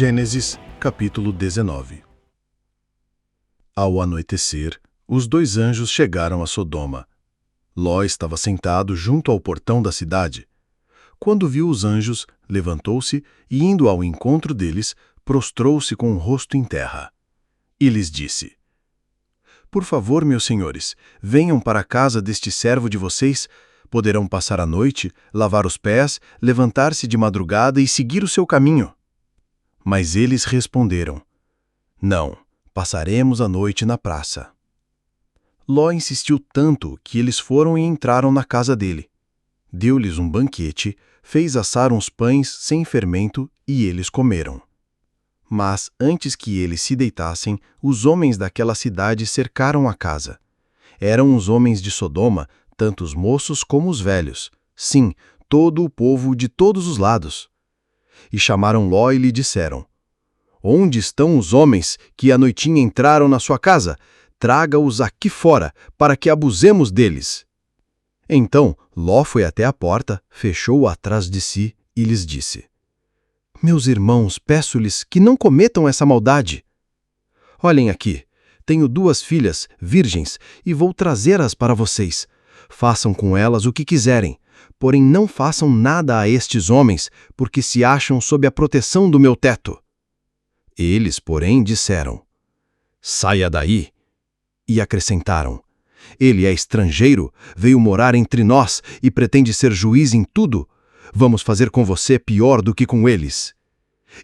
Gênesis, capítulo 19. Ao anoitecer, os dois anjos chegaram a Sodoma. Ló estava sentado junto ao portão da cidade. Quando viu os anjos, levantou-se e, indo ao encontro deles, prostrou-se com o rosto em terra. E lhes disse: Por favor, meus senhores, venham para a casa deste servo de vocês. Poderão passar a noite, lavar os pés, levantar-se de madrugada e seguir o seu caminho. Mas eles responderam: Não, passaremos a noite na praça. Ló insistiu tanto que eles foram e entraram na casa dele. Deu-lhes um banquete, fez assar uns pães sem fermento e eles comeram. Mas, antes que eles se deitassem, os homens daquela cidade cercaram a casa. Eram os homens de Sodoma, tanto os moços como os velhos. Sim, todo o povo de todos os lados. E chamaram Ló e lhe disseram: Onde estão os homens que à noitinha entraram na sua casa? Traga-os aqui fora, para que abusemos deles. Então Ló foi até a porta, fechou-a atrás de si e lhes disse: Meus irmãos, peço-lhes que não cometam essa maldade. Olhem aqui, tenho 2 filhas, virgens, e vou trazê-las para vocês. Façam com elas o que quiserem, porém não façam nada a estes homens, porque se acham sob a proteção do meu teto. Eles, porém, disseram: Saia daí! E acrescentaram: Ele é estrangeiro, veio morar entre nós e pretende ser juiz em tudo. Vamos fazer com você pior do que com eles.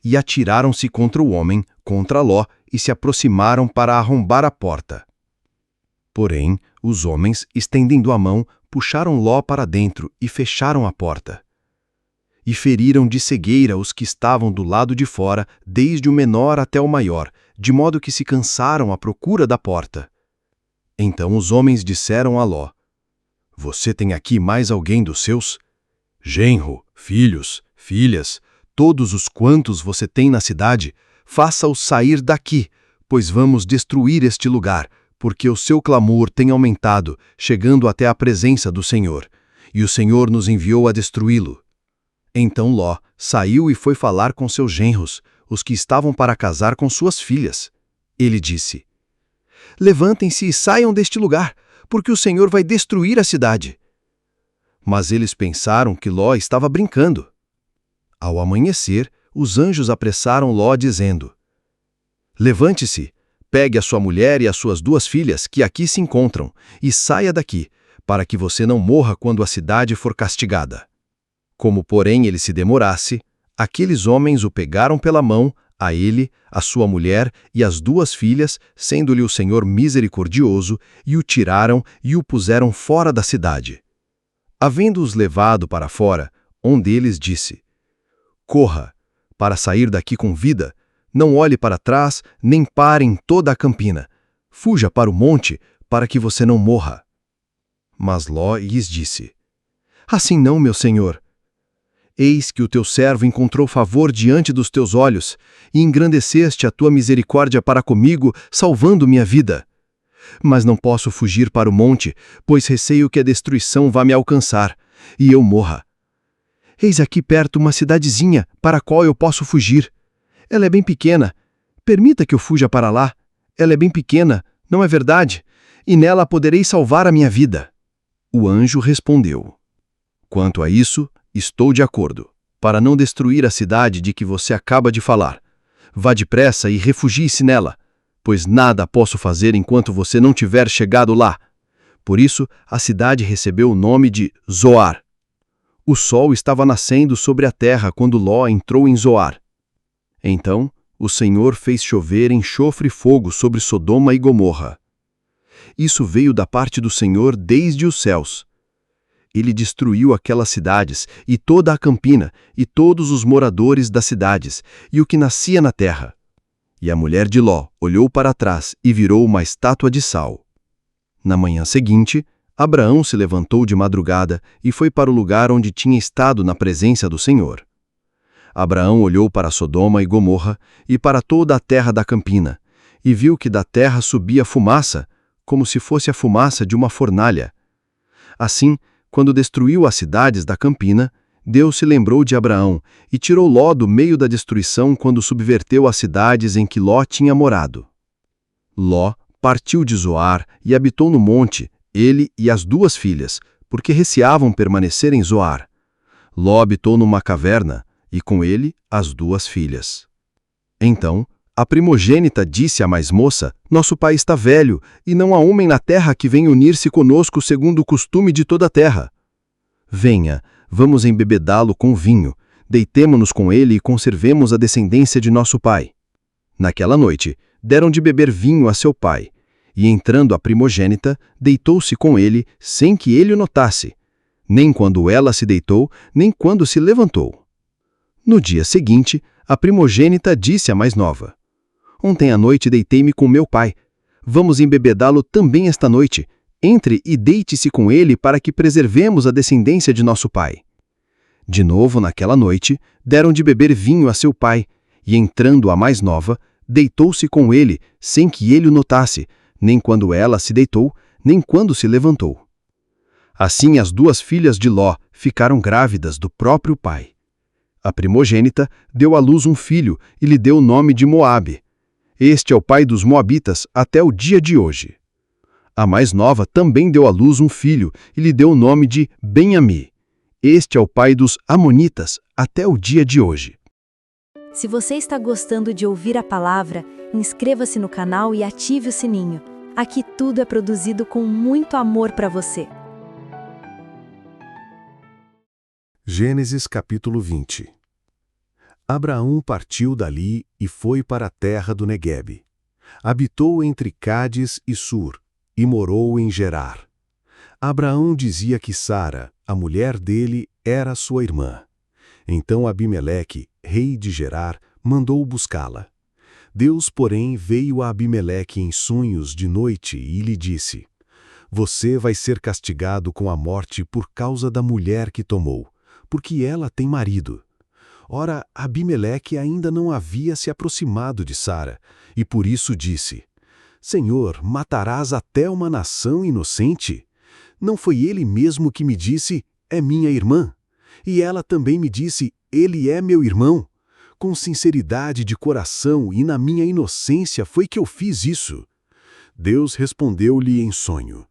E atiraram-se contra o homem, contra Ló, e se aproximaram para arrombar a porta. Porém, os homens, estendendo a mão, puxaram Ló para dentro e fecharam a porta. E feriram de cegueira os que estavam do lado de fora, desde o menor até o maior, de modo que se cansaram à procura da porta. Então os homens disseram a Ló: Você tem aqui mais alguém dos seus? Genro, filhos, filhas, todos os quantos você tem na cidade, faça-os sair daqui, pois vamos destruir este lugar, porque o seu clamor tem aumentado, chegando até a presença do Senhor, e o Senhor nos enviou a destruí-lo. Então Ló saiu e foi falar com seus genros, os que estavam para casar com suas filhas. Ele disse: Levantem-se e saiam deste lugar, porque o Senhor vai destruir a cidade. Mas eles pensaram que Ló estava brincando. Ao amanhecer, os anjos apressaram Ló, dizendo: Levante-se, pegue a sua mulher e as suas 2 filhas, que aqui se encontram, e saia daqui, para que você não morra quando a cidade for castigada. Como, porém, ele se demorasse, aqueles homens o pegaram pela mão, a ele, a sua mulher e as 2 filhas, sendo-lhe o Senhor misericordioso, e o tiraram e o puseram fora da cidade. Havendo-os levado para fora, um deles disse: Corra, para sair daqui com vida, não olhe para trás, nem pare em toda a campina. Fuja para o monte, para que você não morra. Mas Ló lhes disse: Assim não, meu senhor. Eis que o teu servo encontrou favor diante dos teus olhos, e engrandeceste a tua misericórdia para comigo, salvando minha vida. Mas não posso fugir para o monte, pois receio que a destruição vá me alcançar, e eu morra. Eis aqui perto uma cidadezinha para a qual eu posso fugir. Ela é bem pequena. Permita que eu fuja para lá. Ela é bem pequena, não é verdade? E nela poderei salvar a minha vida. O anjo respondeu: Quanto a isso, estou de acordo, para não destruir a cidade de que você acaba de falar. Vá depressa e refugie-se nela, pois nada posso fazer enquanto você não tiver chegado lá. Por isso, a cidade recebeu o nome de Zoar. O sol estava nascendo sobre a terra quando Ló entrou em Zoar. Então, o Senhor fez chover enxofre e fogo sobre Sodoma e Gomorra. Isso veio da parte do Senhor desde os céus. Ele destruiu aquelas cidades, e toda a campina, e todos os moradores das cidades, e o que nascia na terra. E a mulher de Ló olhou para trás e virou uma estátua de sal. Na manhã seguinte, Abraão se levantou de madrugada e foi para o lugar onde tinha estado na presença do Senhor. Abraão olhou para Sodoma e Gomorra e para toda a terra da campina, e viu que da terra subia fumaça, como se fosse a fumaça de uma fornalha. Assim, quando destruiu as cidades da campina, Deus se lembrou de Abraão e tirou Ló do meio da destruição quando subverteu as cidades em que Ló tinha morado. Ló partiu de Zoar e habitou no monte, ele e as 2 filhas, porque receavam permanecer em Zoar. Ló habitou numa caverna, e com ele as 2 filhas. Então, a primogênita disse à mais moça: Nosso pai está velho, e não há homem na terra que venha unir-se conosco segundo o costume de toda a terra. Venha, vamos embebedá-lo com vinho, deitemo-nos com ele e conservemos a descendência de nosso pai. Naquela noite, deram de beber vinho a seu pai, e entrando a primogênita, deitou-se com ele sem que ele o notasse, nem quando ela se deitou, nem quando se levantou. No dia seguinte, a primogênita disse à mais nova: Ontem à noite deitei-me com meu pai. Vamos embebedá-lo também esta noite. Entre e deite-se com ele para que preservemos a descendência de nosso pai. De novo, naquela noite, deram de beber vinho a seu pai, e entrando a mais nova, deitou-se com ele, sem que ele o notasse, nem quando ela se deitou, nem quando se levantou. Assim as 2 filhas de Ló ficaram grávidas do próprio pai. A primogênita deu à luz um filho e lhe deu o nome de Moabe. Este é o pai dos moabitas até o dia de hoje. A mais nova também deu à luz um filho e lhe deu o nome de Ben-Ami. Este é o pai dos amonitas até o dia de hoje. Se você está gostando de ouvir a palavra, inscreva-se no canal e ative o sininho. Aqui tudo é produzido com muito amor para você. Gênesis capítulo 20. Abraão partiu dali e foi para a terra do Neguebe. Habitou entre Cádiz e Sur, e morou em Gerar. Abraão dizia que Sara, a mulher dele, era sua irmã. Então Abimeleque, rei de Gerar, mandou buscá-la. Deus, porém, veio a Abimeleque em sonhos de noite e lhe disse: Você vai ser castigado com a morte por causa da mulher que tomou, porque ela tem marido. Ora, Abimeleque ainda não havia se aproximado de Sara, e por isso disse: Senhor, matarás até uma nação inocente? Não foi ele mesmo que me disse: É minha irmã? E ela também me disse: Ele é meu irmão? Com sinceridade de coração e na minha inocência foi que eu fiz isso. Deus respondeu-lhe em sonho: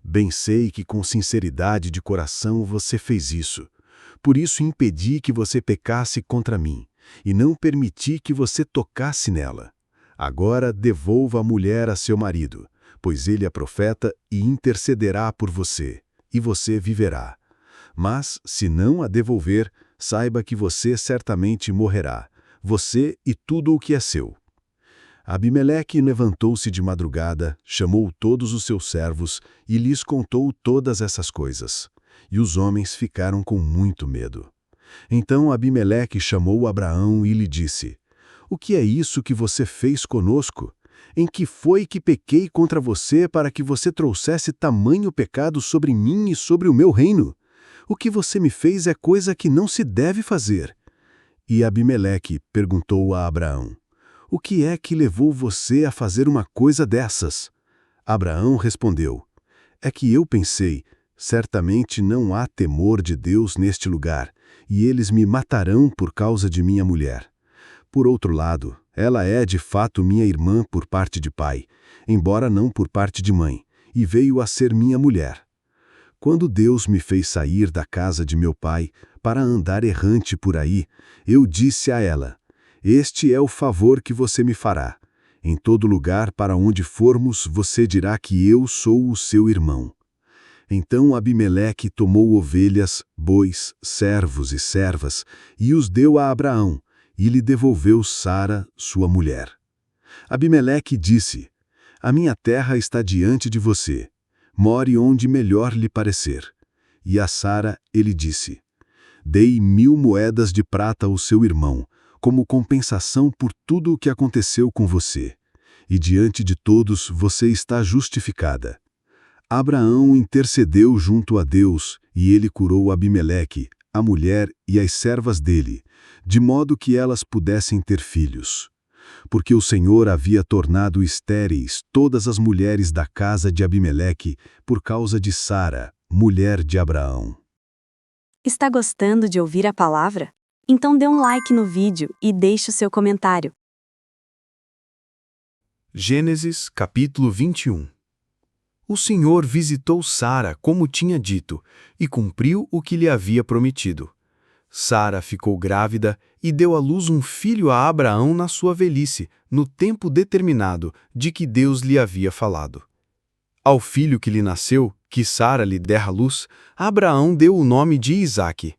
Bem sei que com sinceridade de coração você fez isso. Por isso impedi que você pecasse contra mim, e não permiti que você tocasse nela. Agora devolva a mulher a seu marido, pois ele é profeta e intercederá por você, e você viverá. Mas, se não a devolver, saiba que você certamente morrerá, você e tudo o que é seu. Abimeleque levantou-se de madrugada, chamou todos os seus servos e lhes contou todas essas coisas. E os homens ficaram com muito medo. Então Abimeleque chamou Abraão e lhe disse: O que é isso que você fez conosco? Em que foi que pequei contra você para que você trouxesse tamanho pecado sobre mim e sobre o meu reino? O que você me fez é coisa que não se deve fazer. E Abimeleque perguntou a Abraão: O que é que levou você a fazer uma coisa dessas? Abraão respondeu: É que eu pensei, certamente não há temor de Deus neste lugar, e eles me matarão por causa de minha mulher. Por outro lado, ela é de fato minha irmã por parte de pai, embora não por parte de mãe, e veio a ser minha mulher. Quando Deus me fez sair da casa de meu pai para andar errante por aí, eu disse a ela: Este é o favor que você me fará. Em todo lugar para onde formos, você dirá que eu sou o seu irmão. Então Abimeleque tomou ovelhas, bois, servos e servas, e os deu a Abraão, e lhe devolveu Sara, sua mulher. Abimeleque disse: A minha terra está diante de você. More onde melhor lhe parecer. E a Sara ele disse: Dei 1000 moedas de prata ao seu irmão, como compensação por tudo o que aconteceu com você. E diante de todos você está justificada. Abraão intercedeu junto a Deus, e ele curou Abimeleque, a mulher e as servas dele, de modo que elas pudessem ter filhos. Porque o Senhor havia tornado estéreis todas as mulheres da casa de Abimeleque por causa de Sara, mulher de Abraão. Está gostando de ouvir a palavra? Então dê um like no vídeo e deixe o seu comentário. Gênesis capítulo 21. O Senhor visitou Sara como tinha dito e cumpriu o que lhe havia prometido. Sara ficou grávida e deu à luz um filho a Abraão na sua velhice, no tempo determinado de que Deus lhe havia falado. Ao filho que lhe nasceu, que Sara lhe dera à luz, Abraão deu o nome de Isaque.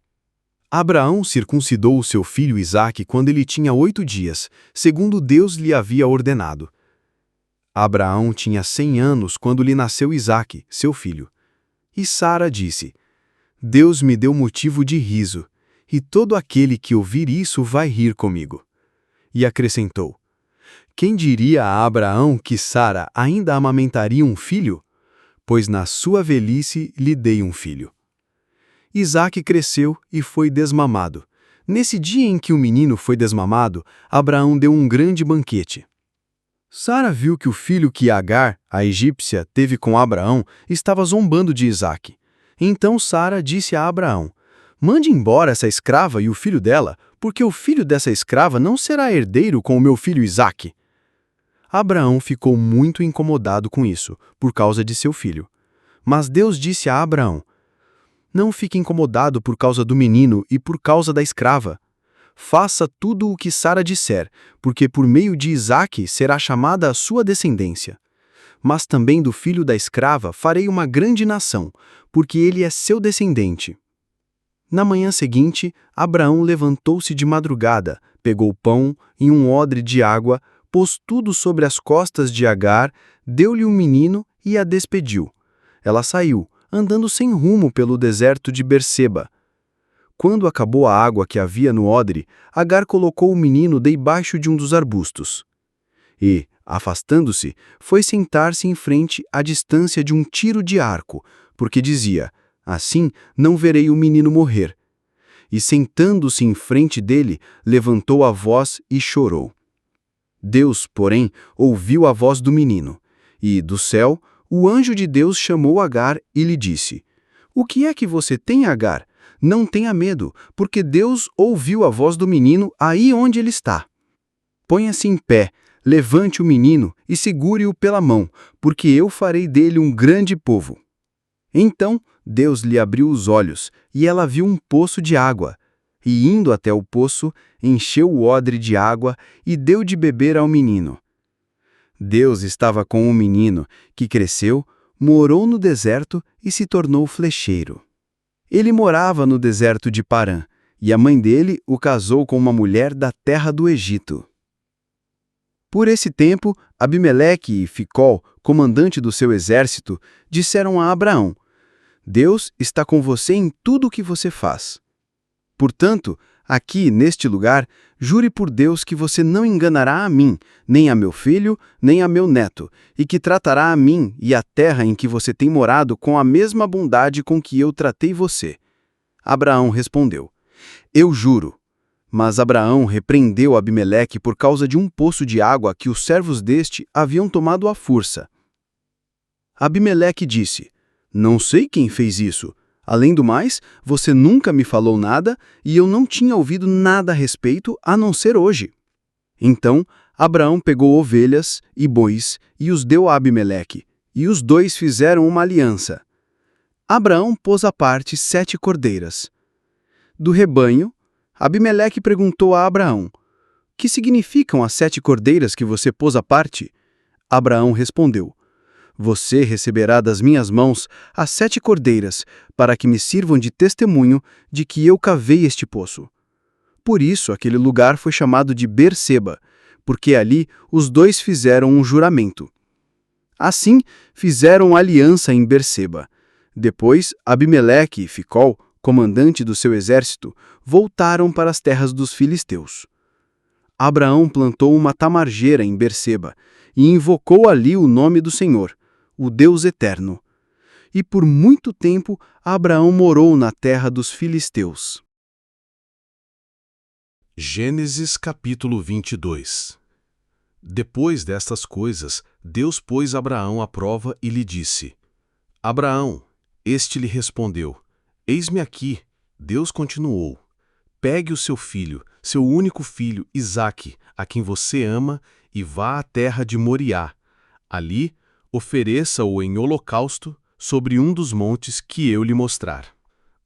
Abraão circuncidou o seu filho Isaque quando ele tinha 8 dias, segundo Deus lhe havia ordenado. Abraão tinha 100 anos quando lhe nasceu Isaque, seu filho. E Sara disse: Deus me deu motivo de riso, e todo aquele que ouvir isso vai rir comigo. E acrescentou: Quem diria a Abraão que Sara ainda amamentaria um filho? Pois na sua velhice lhe dei um filho. Isaque cresceu e foi desmamado. Nesse dia em que o menino foi desmamado, Abraão deu um grande banquete. Sara viu que o filho que Agar, a egípcia, teve com Abraão estava zombando de Isaque. Então Sara disse a Abraão: Mande embora essa escrava e o filho dela, porque o filho dessa escrava não será herdeiro com o meu filho Isaque. Abraão ficou muito incomodado com isso, por causa de seu filho. Mas Deus disse a Abraão: Não fique incomodado por causa do menino e por causa da escrava. Faça tudo o que Sara disser, porque por meio de Isaque será chamada a sua descendência. Mas também do filho da escrava farei uma grande nação, porque ele é seu descendente. Na manhã seguinte, Abraão levantou-se de madrugada, pegou pão e um odre de água, pôs tudo sobre as costas de Agar, deu-lhe um menino e a despediu. Ela saiu, andando sem rumo pelo deserto de Berseba. Quando acabou a água que havia no odre, Agar colocou o menino debaixo de um dos arbustos. E, afastando-se, foi sentar-se em frente à distância de um tiro de arco, porque dizia: Assim não verei o menino morrer. E sentando-se em frente dele, levantou a voz e chorou. Deus, porém, ouviu a voz do menino. E, do céu, o anjo de Deus chamou Agar e lhe disse: O que é que você tem, Agar? Não tenha medo, porque Deus ouviu a voz do menino aí onde ele está. Ponha-se em pé, levante o menino e segure-o pela mão, porque eu farei dele um grande povo. Então Deus lhe abriu os olhos, e ela viu um poço de água. E indo até o poço, encheu o odre de água e deu de beber ao menino. Deus estava com o menino, que cresceu, morou no deserto e se tornou flecheiro. Ele morava no deserto de Parã, e a mãe dele o casou com uma mulher da terra do Egito. Por esse tempo, Abimeleque e Ficol, comandante do seu exército, disseram a Abraão: Deus está com você em tudo o que você faz. Portanto, aqui, neste lugar, jure por Deus que você não enganará a mim, nem a meu filho, nem a meu neto, e que tratará a mim e a terra em que você tem morado com a mesma bondade com que eu tratei você. Abraão respondeu: Eu juro. Mas Abraão repreendeu Abimeleque por causa de um poço de água que os servos deste haviam tomado à força. Abimeleque disse: Não sei quem fez isso. Além do mais, você nunca me falou nada e eu não tinha ouvido nada a respeito a não ser hoje. Então, Abraão pegou ovelhas e bois e os deu a Abimeleque, e os dois fizeram uma aliança. Abraão pôs à parte 7 cordeiras. Do rebanho, Abimeleque perguntou a Abraão: Que significam as 7 cordeiras que você pôs à parte? Abraão respondeu: Você receberá das minhas mãos as 7 cordeiras, para que me sirvam de testemunho de que eu cavei este poço. Por isso aquele lugar foi chamado de Berseba, porque ali os dois fizeram um juramento. Assim, fizeram aliança em Berseba. Depois, Abimeleque e Ficol, comandante do seu exército, voltaram para as terras dos filisteus. Abraão plantou uma tamargeira em Berseba e invocou ali o nome do Senhor, o Deus eterno. E por muito tempo Abraão morou na terra dos filisteus. Gênesis capítulo 22. Depois destas coisas, Deus pôs Abraão à prova e lhe disse: Abraão, este lhe respondeu: Eis-me aqui. Deus continuou: pegue o seu filho, seu único filho, Isaque, a quem você ama, e vá à terra de Moriá. Ali, ofereça-o em holocausto sobre um dos montes que eu lhe mostrar.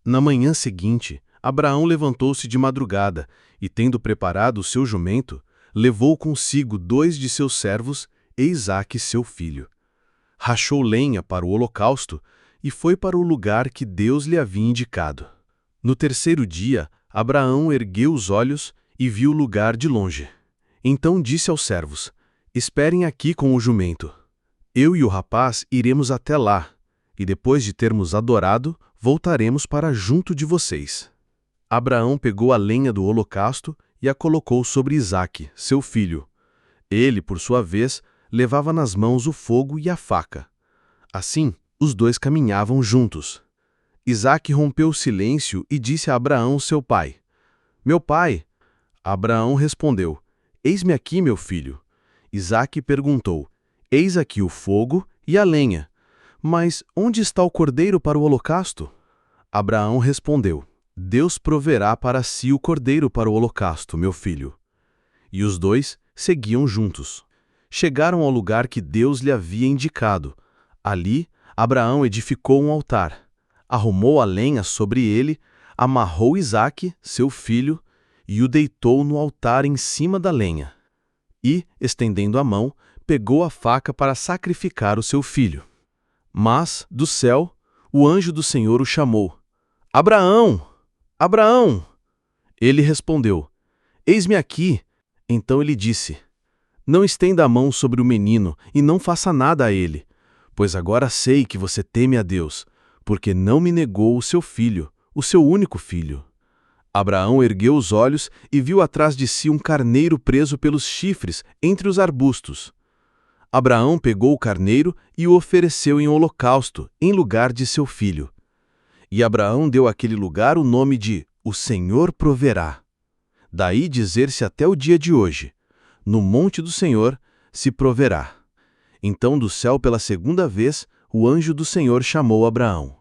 Na manhã seguinte, Abraão levantou-se de madrugada e, tendo preparado o seu jumento, levou consigo 2 de seus servos e Isaque, seu filho. Rachou lenha para o holocausto e foi para o lugar que Deus lhe havia indicado. No terceiro dia, Abraão ergueu os olhos e viu o lugar de longe. Então disse aos servos: esperem aqui com o jumento. Eu e o rapaz iremos até lá, e depois de termos adorado, voltaremos para junto de vocês. Abraão pegou a lenha do holocausto e a colocou sobre Isaque, seu filho. Ele, por sua vez, levava nas mãos o fogo e a faca. Assim, os dois caminhavam juntos. Isaque rompeu o silêncio e disse a Abraão, seu pai: meu pai. Abraão respondeu: eis-me aqui, meu filho. Isaque perguntou: eis aqui o fogo e a lenha, mas onde está o cordeiro para o holocausto? Abraão respondeu: Deus proverá para si o cordeiro para o holocausto, meu filho. E os dois seguiam juntos. Chegaram ao lugar que Deus lhe havia indicado. Ali, Abraão edificou um altar, arrumou a lenha sobre ele, amarrou Isaque, seu filho, e o deitou no altar em cima da lenha. E, estendendo a mão, pegou a faca para sacrificar o seu filho. Mas, do céu, o anjo do Senhor o chamou: Abraão! Abraão! Ele respondeu: eis-me aqui. Então ele disse: não estenda a mão sobre o menino e não faça nada a ele, pois agora sei que você teme a Deus, porque não me negou o seu filho, o seu único filho. Abraão ergueu os olhos e viu atrás de si um carneiro preso pelos chifres entre os arbustos. Abraão pegou o carneiro e o ofereceu em holocausto, em lugar de seu filho. E Abraão deu àquele lugar o nome de O Senhor Proverá. Daí dizer-se até o dia de hoje: no monte do Senhor se proverá. Então do céu pela segunda vez o anjo do Senhor chamou Abraão.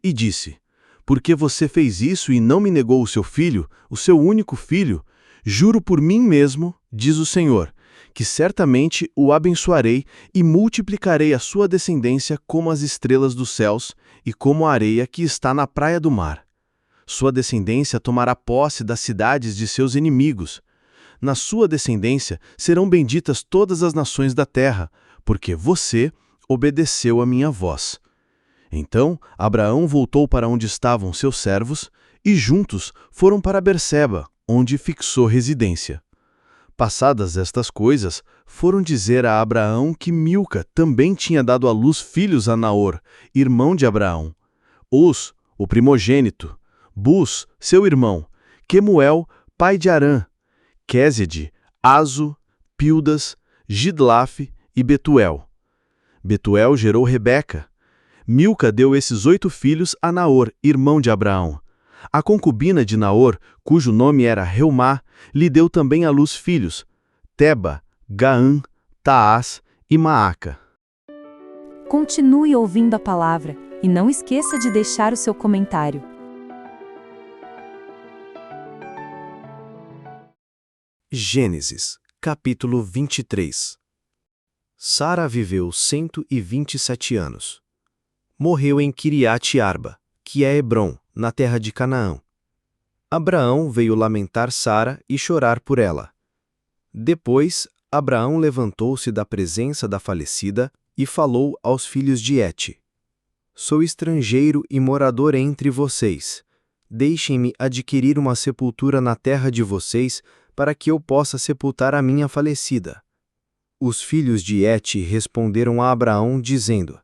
E disse: por que você fez isso e não me negou o seu filho, o seu único filho? Juro por mim mesmo, diz o Senhor, que certamente o abençoarei e multiplicarei a sua descendência como as estrelas dos céus e como a areia que está na praia do mar. Sua descendência tomará posse das cidades de seus inimigos. Na sua descendência serão benditas todas as nações da terra, porque você obedeceu a minha voz. Então Abraão voltou para onde estavam seus servos e juntos foram para Berseba, onde fixou residência. Passadas estas coisas, foram dizer a Abraão que Milca também tinha dado à luz filhos a Naor, irmão de Abraão. Uz, o primogênito, Bus, seu irmão, Quemuel, pai de Arã, Quésede, Azo, Pildas, Gidlaf e Betuel. Betuel gerou Rebeca. Milca deu esses 8 filhos a Naor, irmão de Abraão. A concubina de Naor, cujo nome era Reumá, lhe deu também à luz filhos, Teba, Gaã, Taás e Maaca. Continue ouvindo a palavra e não esqueça de deixar o seu comentário. Gênesis, capítulo 23. Sara viveu 127 anos. Morreu em Quiriate-Arba, que é Hebrom, na terra de Canaã. Abraão veio lamentar Sara e chorar por ela. Depois, Abraão levantou-se da presença da falecida e falou aos filhos de Et: Sou estrangeiro e morador entre vocês. Deixem-me adquirir uma sepultura na terra de vocês, para que eu possa sepultar a minha falecida. Os filhos de Et responderam a Abraão, dizendo: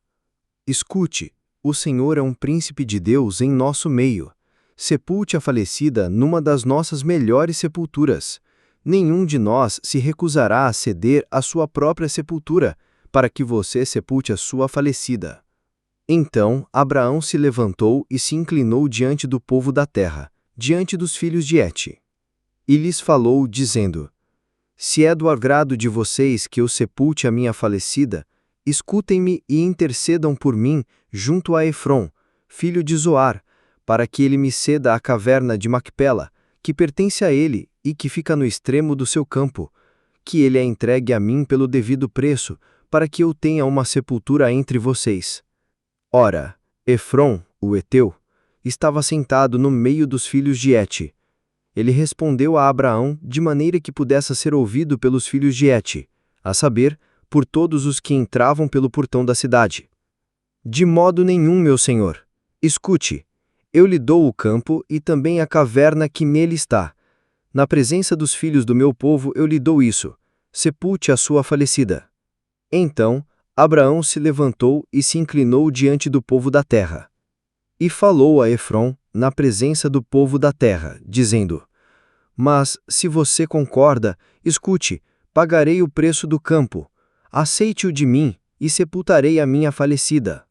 Escute, o Senhor é um príncipe de Deus em nosso meio. Sepulte a falecida numa das nossas melhores sepulturas. Nenhum de nós se recusará a ceder a sua própria sepultura, para que você sepulte a sua falecida. Então Abraão se levantou e se inclinou diante do povo da terra, diante dos filhos de Et. E lhes falou, dizendo: Se é do agrado de vocês que eu sepulte a minha falecida, escutem-me e intercedam por mim junto a Efrom, filho de Zoar, para que ele me ceda a caverna de Macpela, que pertence a ele e que fica no extremo do seu campo, que ele a entregue a mim pelo devido preço, para que eu tenha uma sepultura entre vocês. Ora, Efron, o heteu, estava sentado no meio dos filhos de Hete. Ele respondeu a Abraão de maneira que pudesse ser ouvido pelos filhos de Hete, a saber, por todos os que entravam pelo portão da cidade. De modo nenhum, meu senhor. Escute, eu lhe dou o campo e também a caverna que nele está. Na presença dos filhos do meu povo eu lhe dou isso. Sepulte a sua falecida. Então, Abraão se levantou e se inclinou diante do povo da terra. E falou a Efron, na presença do povo da terra, dizendo: Mas, se você concorda, escute, pagarei o preço do campo. Aceite-o de mim, e sepultarei a minha falecida.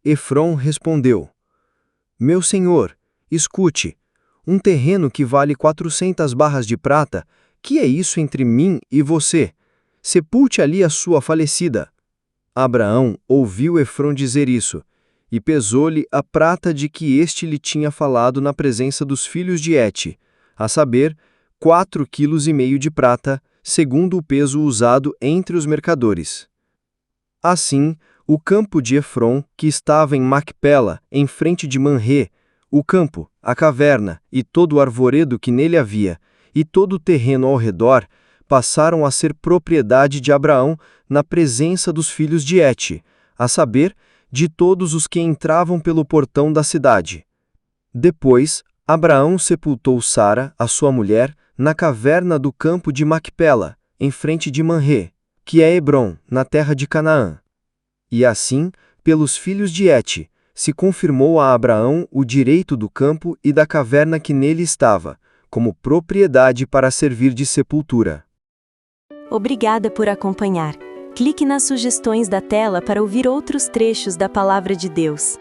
Efron respondeu: Meu senhor, escute, um terreno que vale 400 barras de prata, que é isso entre mim e você? Sepulte ali a sua falecida. Abraão ouviu Efron dizer isso, e pesou-lhe a prata de que este lhe tinha falado na presença dos filhos de Hete, a saber, 4,5 quilos de prata, segundo o peso usado entre os mercadores. Assim, o campo de Efron, que estava em Macpela, em frente de Manré, o campo, a caverna e todo o arvoredo que nele havia, e todo o terreno ao redor, passaram a ser propriedade de Abraão na presença dos filhos de Hete, a saber, de todos os que entravam pelo portão da cidade. Depois, Abraão sepultou Sara, a sua mulher, na caverna do campo de Macpela, em frente de Manré, que é Hebrom, na terra de Canaã. E assim, pelos filhos de Hete, se confirmou a Abraão o direito do campo e da caverna que nele estava, como propriedade para servir de sepultura. Obrigada por acompanhar. Clique nas sugestões da tela para ouvir outros trechos da Palavra de Deus.